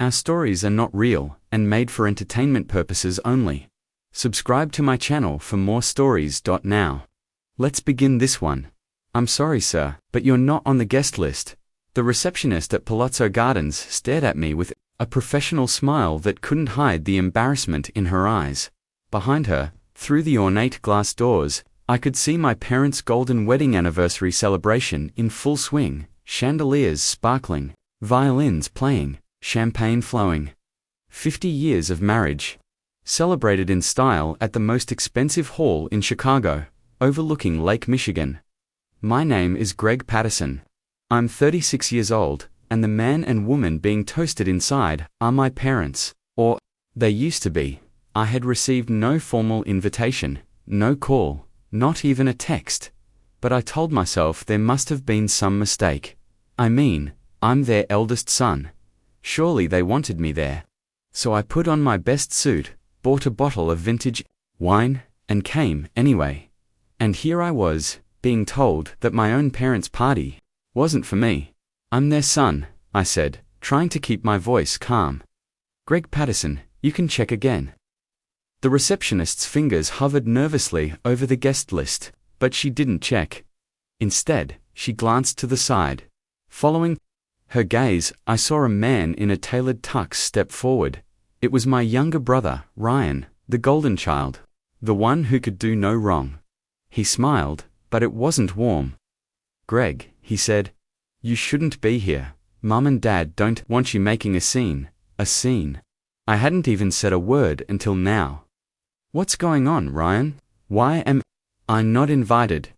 Our stories are not real and made for entertainment purposes only. Subscribe to my channel for more stories. Now, let's begin this one. I'm sorry, sir, but you're not on the guest list. The receptionist at Palazzo Gardens stared at me with a professional smile that couldn't hide the embarrassment in her eyes. Behind her, through the ornate glass doors, I could see my parents' golden wedding anniversary celebration in full swing, chandeliers sparkling, violins playing, champagne flowing. 50 years of marriage. Celebrated in style at the most expensive hall in Chicago, overlooking Lake Michigan. My name is Greg Patterson. I'm 36 years old, and the man and woman being toasted inside are my parents, or they used to be. I had received no formal invitation, no call, not even a text. But I told myself there must have been some mistake. I mean, I'm their eldest son. Surely they wanted me there. So I put on my best suit, bought a bottle of vintage wine, and came anyway. And here I was, being told that my own parents' party wasn't for me. I'm their son, I said, trying to keep my voice calm. Greg Patterson, you can check again. The receptionist's fingers hovered nervously over the guest list, but she didn't check. Instead, she glanced to the side. Following her gaze, I saw a man in a tailored tux step forward. It was my younger brother, Ryan, the golden child, the one who could do no wrong. He smiled, but it wasn't warm. Greg, he said, you shouldn't be here. Mum and Dad don't want you making a scene. A scene. I hadn't even said a word until now. What's going on, Ryan? Why am I not invited?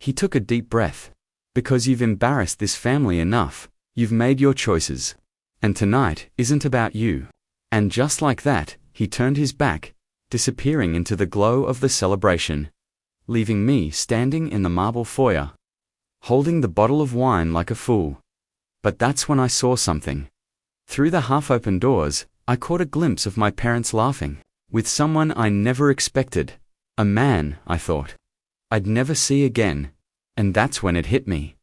He took a deep breath. Because you've embarrassed this family enough. You've made your choices. And tonight isn't about you. And just like that, he turned his back, disappearing into the glow of the celebration, leaving me standing in the marble foyer, holding the bottle of wine like a fool. But that's when I saw something. Through the half-open doors, I caught a glimpse of my parents laughing, with someone I never expected. A man, I thought, I'd never see again. And that's when it hit me.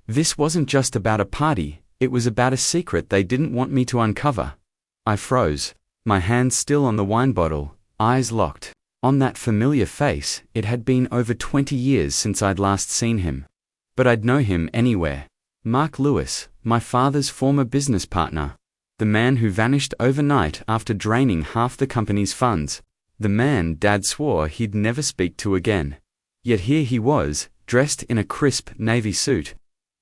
This wasn't just about a party, it was about a secret they didn't want me to uncover. I froze, my hands still on the wine bottle, eyes locked. On that familiar face, it had been over 20 years since I'd last seen him. But I'd know him anywhere. Mark Lewis, my father's former business partner. The man who vanished overnight after draining half the company's funds. The man Dad swore he'd never speak to again. Yet here he was, dressed in a crisp navy suit,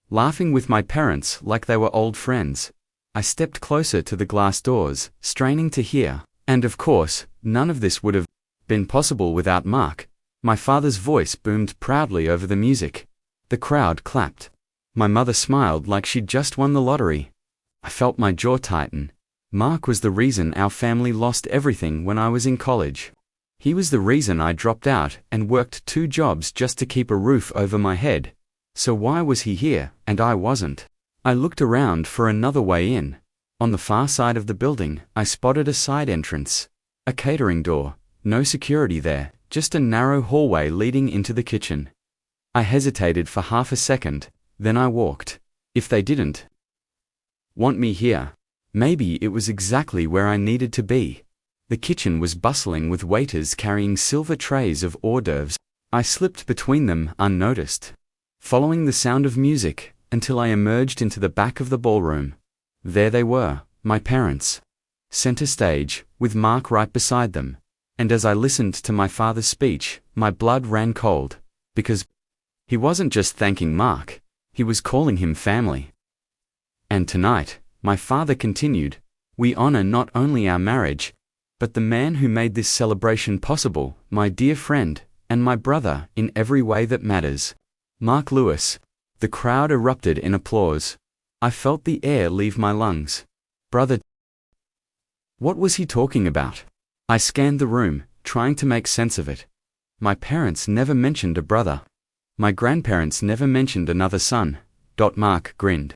laughing with my parents like they were old friends. I stepped closer to the glass doors, straining to hear, and of course, none of this would have been possible without Mark. My father's voice boomed proudly over the music. The crowd clapped. My mother smiled like she'd just won the lottery. I felt my jaw tighten. Mark was the reason our family lost everything when I was in college. He was the reason I dropped out and worked 2 jobs just to keep a roof over my head. So why was he here, and I wasn't? I looked around for another way in. On the far side of the building, I spotted a side entrance. A catering door. No security there, just a narrow hallway leading into the kitchen. I hesitated for half a second, then I walked. If they didn't want me here, maybe it was exactly where I needed to be. The kitchen was bustling with waiters carrying silver trays of hors d'oeuvres. I slipped between them unnoticed, following the sound of music, until I emerged into the back of the ballroom. There they were, my parents. Center stage, with Mark right beside them. And as I listened to my father's speech, my blood ran cold. Because he wasn't just thanking Mark, he was calling him family. And tonight, my father continued, we honor not only our marriage, but the man who made this celebration possible, my dear friend, and my brother in every way that matters. Mark Lewis. The crowd erupted in applause. I felt the air leave my lungs. Brother. What was he talking about? I scanned the room, trying to make sense of it. My parents never mentioned a brother. My grandparents never mentioned another son. Mark grinned.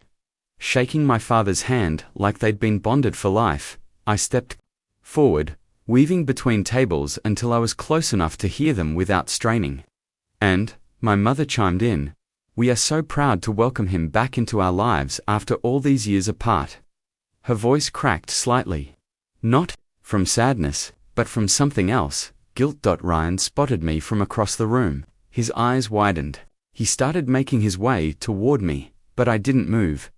Shaking my father's hand like they'd been bonded for life, I stepped forward, weaving between tables until I was close enough to hear them without straining. And my mother chimed in. We are so proud to welcome him back into our lives after all these years apart. Her voice cracked slightly. Not from sadness, but from something else. Guilt. Ryan spotted me from across the room. His eyes widened. He started making his way toward me, but I didn't move.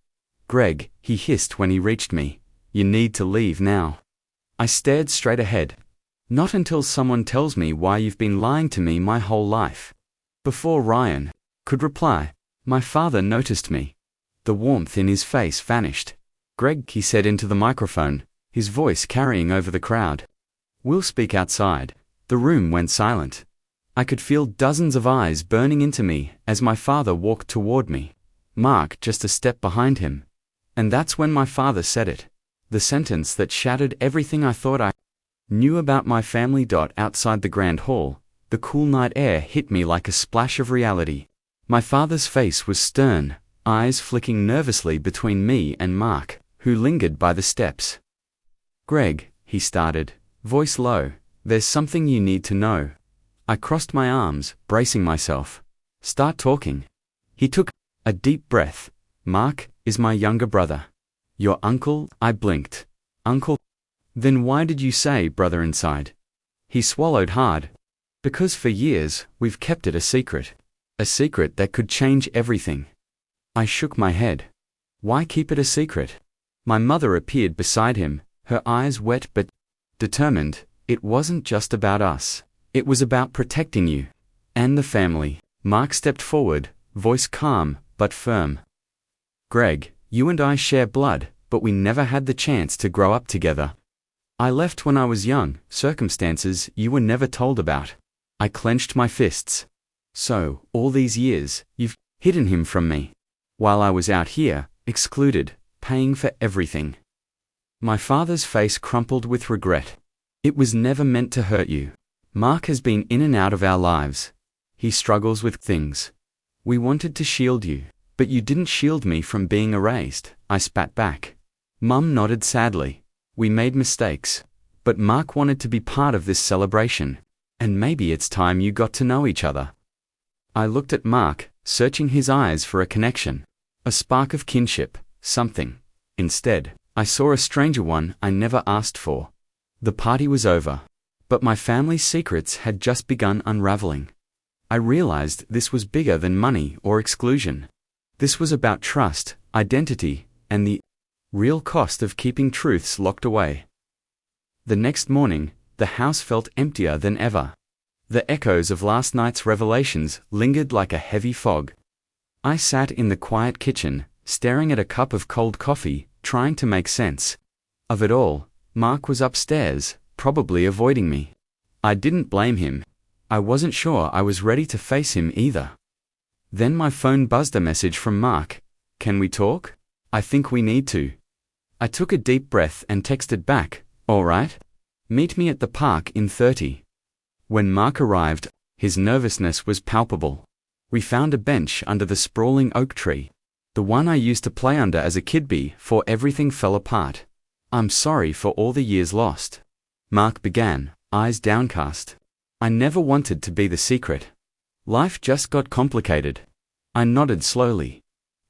Greg, he hissed when he reached me. You need to leave now. I stared straight ahead. Not until someone tells me why you've been lying to me my whole life. Before Ryan could reply, my father noticed me. The warmth in his face vanished. Greg, he said into the microphone, his voice carrying over the crowd. We'll speak outside. The room went silent. I could feel dozens of eyes burning into me as my father walked toward me. Mark just a step behind him. And that's when my father said it. The sentence that shattered everything I thought I knew about my family. Outside the grand hall, the cool night air hit me like a splash of reality. My father's face was stern, eyes flicking nervously between me and Mark, who lingered by the steps. Greg, he started, voice low, there's something you need to know. I crossed my arms, bracing myself. Start talking. He took a deep breath. Mark is my younger brother. Your uncle? I blinked. Uncle? Then why did you say brother inside? He swallowed hard. Because for years, we've kept it a secret. A secret that could change everything. I shook my head. Why keep it a secret? My mother appeared beside him, her eyes wet but determined. It wasn't just about us. It was about protecting you. And the family. Mark stepped forward, voice calm but firm. Greg, you and I share blood, but we never had the chance to grow up together. I left when I was young, circumstances you were never told about. I clenched my fists. So, all these years, you've hidden him from me. While I was out here, excluded, paying for everything. My father's face crumpled with regret. It was never meant to hurt you. Mark has been in and out of our lives. He struggles with things. We wanted to shield you, but you didn't shield me from being erased. I spat back. Mum nodded sadly. We made mistakes, but Mark wanted to be part of this celebration, and maybe it's time you got to know each other. I looked at Mark, searching his eyes for a connection, a spark of kinship, something. Instead, I saw a stranger, one I never asked for. The party was over, but my family's secrets had just begun unraveling. I realized this was bigger than money or exclusion. This was about trust, identity, and the real cost of keeping truths locked away. The next morning, the house felt emptier than ever. The echoes of last night's revelations lingered like a heavy fog. I sat in the quiet kitchen, staring at a cup of cold coffee, trying to make sense of it all. Mark was upstairs, probably avoiding me. I didn't blame him. I wasn't sure I was ready to face him either. Then my phone buzzed, a message from Mark. Can we talk? I think we need to. I took a deep breath and texted back, all right. Meet me at the park in 30. When Mark arrived, his nervousness was palpable. We found a bench under the sprawling oak tree, the one I used to play under as a kid before everything fell apart. I'm sorry for all the years lost. Mark began, eyes downcast. I never wanted to be the secret. Life just got complicated. I nodded slowly.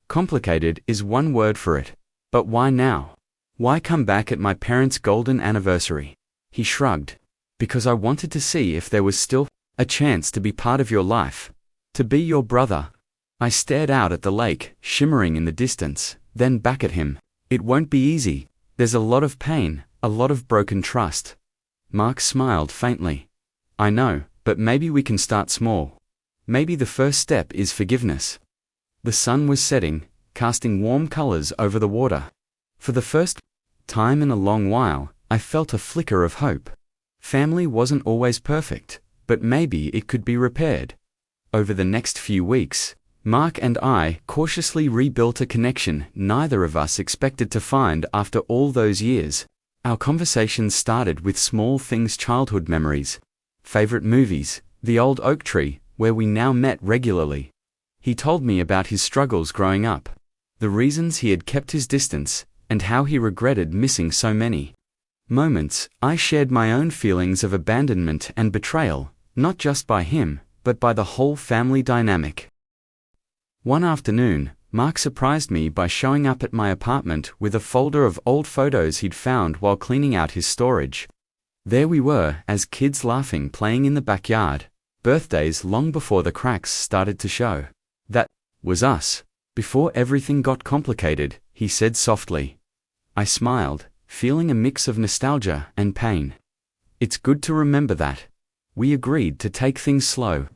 Complicated is one word for it. But why now? Why come back at my parents' golden anniversary? He shrugged. Because I wanted to see if there was still a chance to be part of your life. To be your brother. I stared out at the lake, shimmering in the distance, then back at him. It won't be easy. There's a lot of pain, a lot of broken trust. Mark smiled faintly. I know, but maybe we can start small. Maybe the first step is forgiveness. The sun was setting, casting warm colors over the water. For the first time in a long while, I felt a flicker of hope. Family wasn't always perfect, but maybe it could be repaired. Over the next few weeks, Mark and I cautiously rebuilt a connection neither of us expected to find after all those years. Our conversations started with small things, childhood memories, favorite movies, the old oak tree, where we now met regularly. He told me about his struggles growing up, the reasons he had kept his distance, and how he regretted missing so many moments. I shared my own feelings of abandonment and betrayal, not just by him, but by the whole family dynamic. One afternoon, Mark surprised me by showing up at my apartment with a folder of old photos he'd found while cleaning out his storage. There we were, as kids laughing, playing in the backyard, birthdays long before the cracks started to show. That was us. Before everything got complicated, he said softly. I smiled, feeling a mix of nostalgia and pain. It's good to remember that. We agreed to take things slow.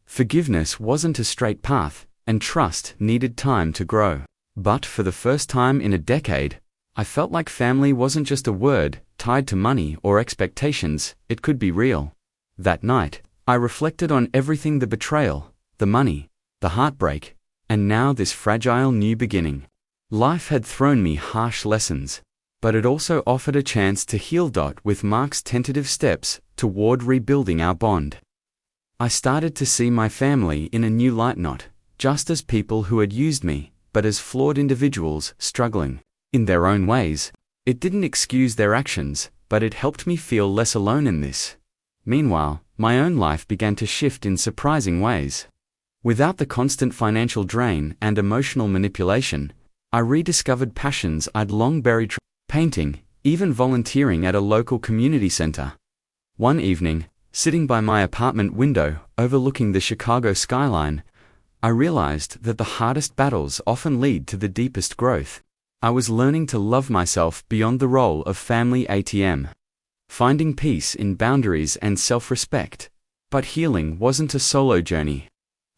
Forgiveness wasn't a straight path, and trust needed time to grow. But for the first time in a decade, I felt like family wasn't just a word tied to money or expectations, it could be real. That night, I reflected on everything: the betrayal, the money, the heartbreak, and now this fragile new beginning. Life had thrown me harsh lessons, but it also offered a chance to heal. With Mark's tentative steps toward rebuilding our bond, I started to see my family in a new light, not just as people who had used me, but as flawed individuals struggling in their own ways. It didn't excuse their actions, but it helped me feel less alone in this. Meanwhile, my own life began to shift in surprising ways. Without the constant financial drain and emotional manipulation, I rediscovered passions I'd long buried: painting, even volunteering at a local community center. One evening, sitting by my apartment window overlooking the Chicago skyline, I realized that the hardest battles often lead to the deepest growth. I was learning to love myself beyond the role of family ATM, finding peace in boundaries and self-respect. But healing wasn't a solo journey.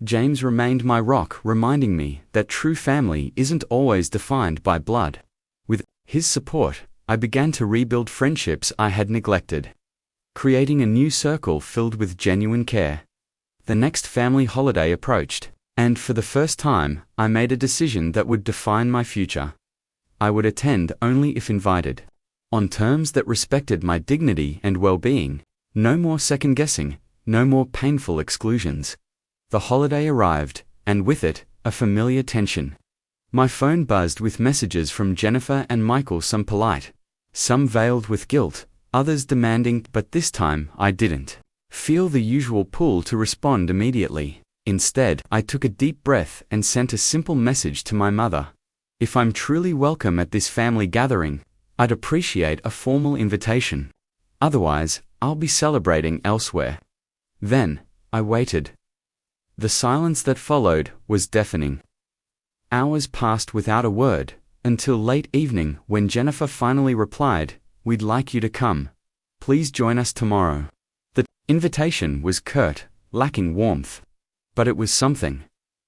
James remained my rock, reminding me that true family isn't always defined by blood. With his support, I began to rebuild friendships I had neglected, creating a new circle filled with genuine care. The next family holiday approached, and for the first time, I made a decision that would define my future. I would attend only if invited, on terms that respected my dignity and well-being. No more second-guessing, no more painful exclusions. The holiday arrived, and with it, a familiar tension. My phone buzzed with messages from Jennifer and Michael, some polite, some veiled with guilt, others demanding, but this time I didn't feel the usual pull to respond immediately. Instead, I took a deep breath and sent a simple message to my mother. If I'm truly welcome at this family gathering, I'd appreciate a formal invitation. Otherwise, I'll be celebrating elsewhere. Then, I waited. The silence that followed was deafening. Hours passed without a word, until late evening when Jennifer finally replied, "We'd like you to come. Please join us tomorrow." The invitation was curt, lacking warmth. But it was something.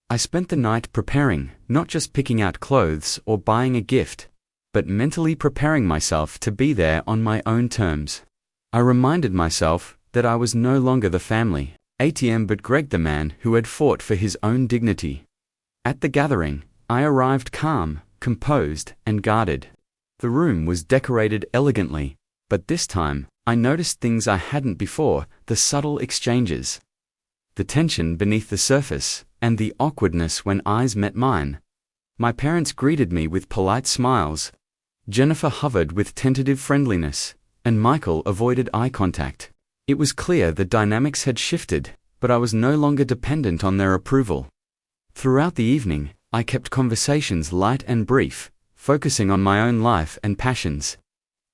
I spent the night preparing, not just picking out clothes or buying a gift, but mentally preparing myself to be there on my own terms. I reminded myself that I was no longer the family ATM but Greg, the man who had fought for his own dignity. At the gathering, I arrived calm, composed, and guarded. The room was decorated elegantly, but this time, I noticed things I hadn't before: the subtle exchanges, the tension beneath the surface, and the awkwardness when eyes met mine. My parents greeted me with polite smiles. Jennifer hovered with tentative friendliness, and Michael avoided eye contact. It was clear the dynamics had shifted, but I was no longer dependent on their approval. Throughout the evening, I kept conversations light and brief, focusing on my own life and passions.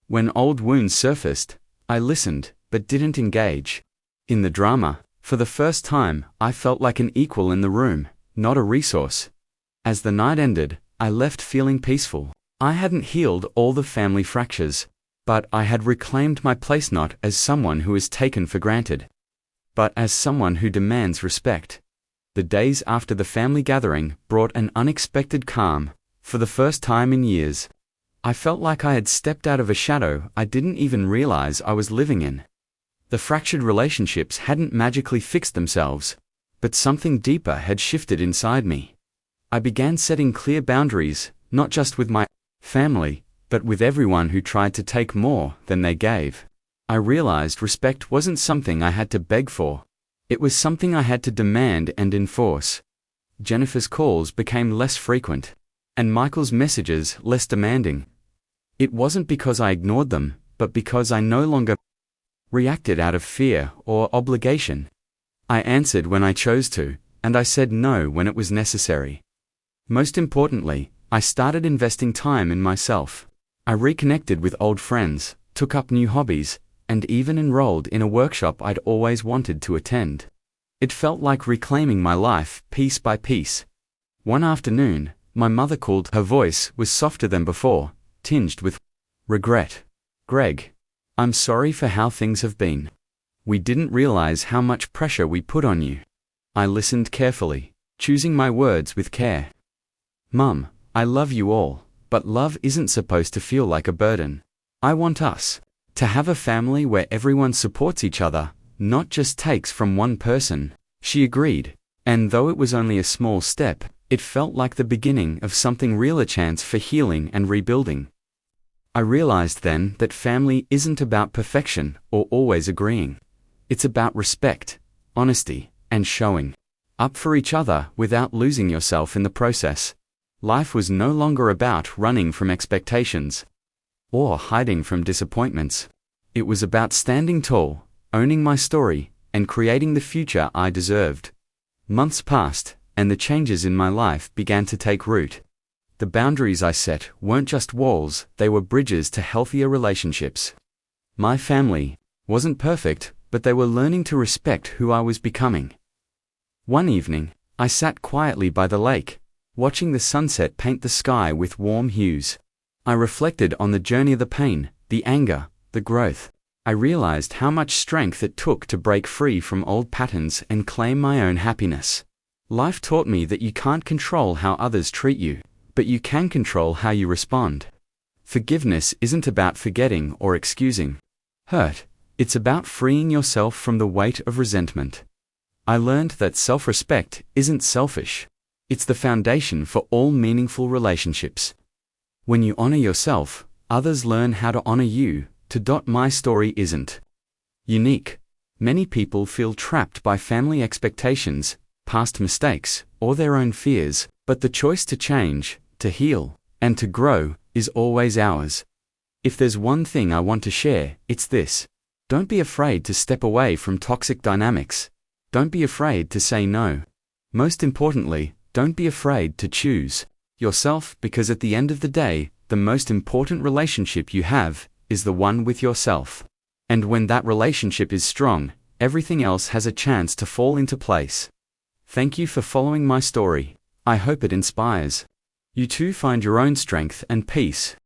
When old wounds surfaced, I listened, but didn't engage. In the drama, for the first time, I felt like an equal in the room, not a resource. As the night ended, I left feeling peaceful. I hadn't healed all the family fractures, but I had reclaimed my place, not as someone who is taken for granted, but as someone who demands respect. The days after the family gathering brought an unexpected calm. For the first time in years, I felt like I had stepped out of a shadow I didn't even realize I was living in. The fractured relationships hadn't magically fixed themselves, but something deeper had shifted inside me. I began setting clear boundaries, not just with my family, but with everyone who tried to take more than they gave. I realized respect wasn't something I had to beg for. It was something I had to demand and enforce. Jennifer's calls became less frequent, and Michael's messages less demanding. It wasn't because I ignored them, but because I no longer reacted out of fear or obligation. I answered when I chose to, and I said no when it was necessary. Most importantly, I started investing time in myself. I reconnected with old friends, took up new hobbies, and even enrolled in a workshop I'd always wanted to attend. It felt like reclaiming my life piece by piece. One afternoon, my mother called. Her voice was softer than before, tinged with regret. "Greg, I'm sorry for how things have been. We didn't realize how much pressure we put on you." I listened carefully, choosing my words with care. "Mum, I love you all, but love isn't supposed to feel like a burden. I want us to have a family where everyone supports each other, not just takes from one person." She agreed, and though it was only a small step, it felt like the beginning of something real, a chance for healing and rebuilding. I realized then that family isn't about perfection or always agreeing. It's about respect, honesty, and showing up for each other without losing yourself in the process. Life was no longer about running from expectations or hiding from disappointments. It was about standing tall, owning my story, and creating the future I deserved. Months passed, and the changes in my life began to take root. The boundaries I set weren't just walls, they were bridges to healthier relationships. My family wasn't perfect, but they were learning to respect who I was becoming. One evening, I sat quietly by the lake, watching the sunset paint the sky with warm hues. I reflected on the journey, the pain, the anger, the growth. I realized how much strength it took to break free from old patterns and claim my own happiness. Life taught me that you can't control how others treat you, but you can control how you respond. Forgiveness isn't about forgetting or excusing hurt, it's about freeing yourself from the weight of resentment. I learned that self-respect isn't selfish. It's the foundation for all meaningful relationships. When you honor yourself, others learn how to honor you. My story isn't unique. Many people feel trapped by family expectations, past mistakes, or their own fears, but the choice to change, to heal, and to grow is always ours. If there's one thing I want to share, it's this. Don't be afraid to step away from toxic dynamics. Don't be afraid to say no. Most importantly, don't be afraid to choose yourself, because at the end of the day, the most important relationship you have is the one with yourself. And when that relationship is strong, everything else has a chance to fall into place. Thank you for following my story. I hope it inspires you to find your own strength and peace.